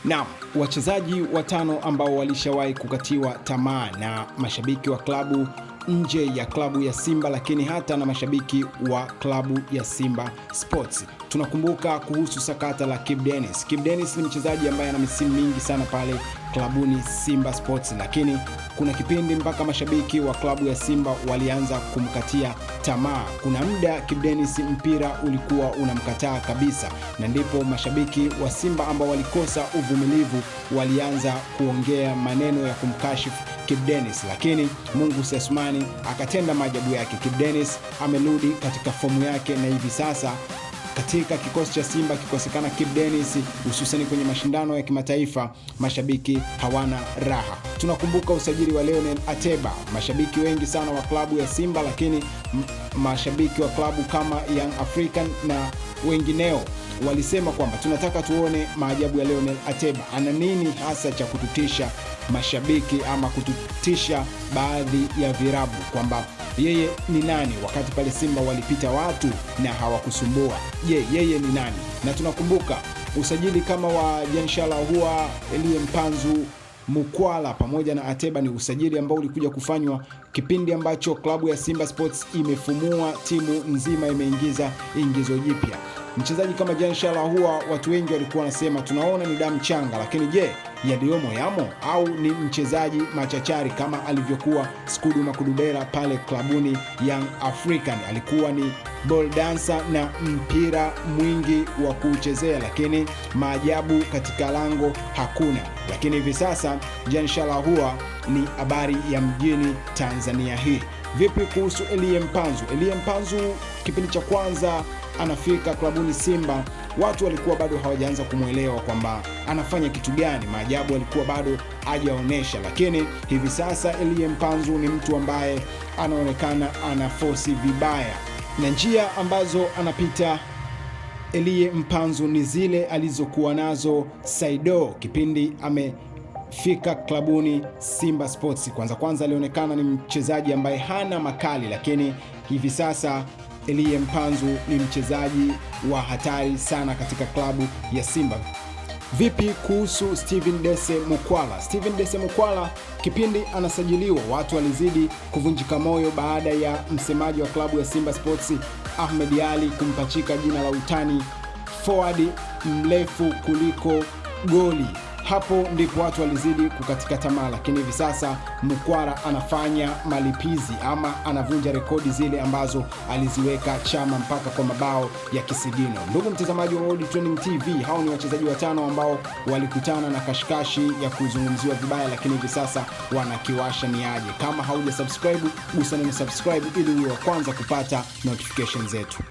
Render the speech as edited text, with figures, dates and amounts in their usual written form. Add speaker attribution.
Speaker 1: Na wachezaji watano ambao walishawahi kukatiwa tamaa na mashabiki wa klabu nje ya klabu ya Simba, lakini hata na mashabiki wa klabu ya Simba Sports. Tunakumbuka kuhusu sakata la Kibu Denis. Kibu Denis ni mchezaji ambaye ana misimu mingi sana pale klabuni Simba Sports, lakini kuna kipindi mpaka mashabiki wa klabu ya Simba walianza kumkatia tamaa. Kuna muda Kibu Denis mpira ulikuwa unamkataa kabisa, na ndipo mashabiki wa Simba ambao walikosa uvumilivu walianza kuongea maneno ya kumkashifu Kibu Denis, lakini Mungu Sesmani akatenda maajabu yake. Kibu Denis amerudi katika fomu yake, na hivi sasa katika kikosi cha Simba kikosekana Kibu Denis, hususani kwenye mashindano ya kimataifa, mashabiki hawana raha. Tunakumbuka usajili wa Lionel Ateba. Mashabiki wengi sana wa klabu ya Simba, lakini mashabiki wa klabu kama Young African na wengineo walisema kwamba tunataka tuone maajabu ya Lionel Ateba. Ana nini hasa cha kututisha mashabiki ama kututisha baadhi ya virabu, kwamba yeye ni nani wakati pale Simba walipita watu na hawakusumbua? Je, yeye ni nani? Na tunakumbuka usajili kama wa Jean Charles Ahoua, Elie Mpanzu, Mukwala pamoja na Ateba ni usajili ambao ulikuja kufanywa kipindi ambacho klabu ya Simba Sports imefumua timu nzima, imeingiza ingizo jipya. Mchezaji kama Jean Charles Ahoua, watu wengi walikuwa wanasema tunaona ni damu changa, lakini je, yaliyomo yamo au ni mchezaji machachari kama alivyokuwa Skudu Makudubera pale klabuni Young African? Alikuwa ni ball dancer na mpira mwingi wa kuchezea, lakini maajabu katika lango hakuna. Lakini hivi sasa Jean Charles Ahoua ni habari ya mjini Tanzania hii. Vipi kuhusu Elie Mpanzu? Elie Mpanzu kipindi cha kwanza anafika klabuni Simba, watu walikuwa bado hawajaanza kumuelewa kwamba anafanya kitu gani. Maajabu alikuwa bado hajaonesha, lakini hivi sasa Elie Mpanzu ni mtu ambaye anaonekana anafosi vibaya, na njia ambazo anapita Elie Mpanzu ni zile alizokuwa nazo Saido kipindi amefika klabuni Simba Sports. Kwanza alionekana ni mchezaji ambaye hana makali, lakini hivi sasa Elie Mpanzu ni mchezaji wa hatari sana katika klabu ya Simba. Vipi kuhusu Steven Dese Mukwala? Steven Dese Mukwala kipindi anasajiliwa, watu walizidi kuvunjika moyo baada ya msemaji wa klabu ya Simba Sports Ahmed Ali kumpachika jina la utani forward mrefu kuliko goli. Hapo ndipo watu walizidi kukatika tamaa, lakini hivi sasa Mukwala anafanya malipizi ama anavunja rekodi zile ambazo aliziweka Chama mpaka kwa mabao ya kisigino. Ndugu mtazamaji wa World Trending TV, hao ni wachezaji watano ambao walikutana na kashikashi ya kuzungumziwa vibaya, lakini hivi sasa wanakiwasha ni aje. Kama hauja subscribe, gusa neno subscribe ili uwe wa kwanza kupata notification zetu.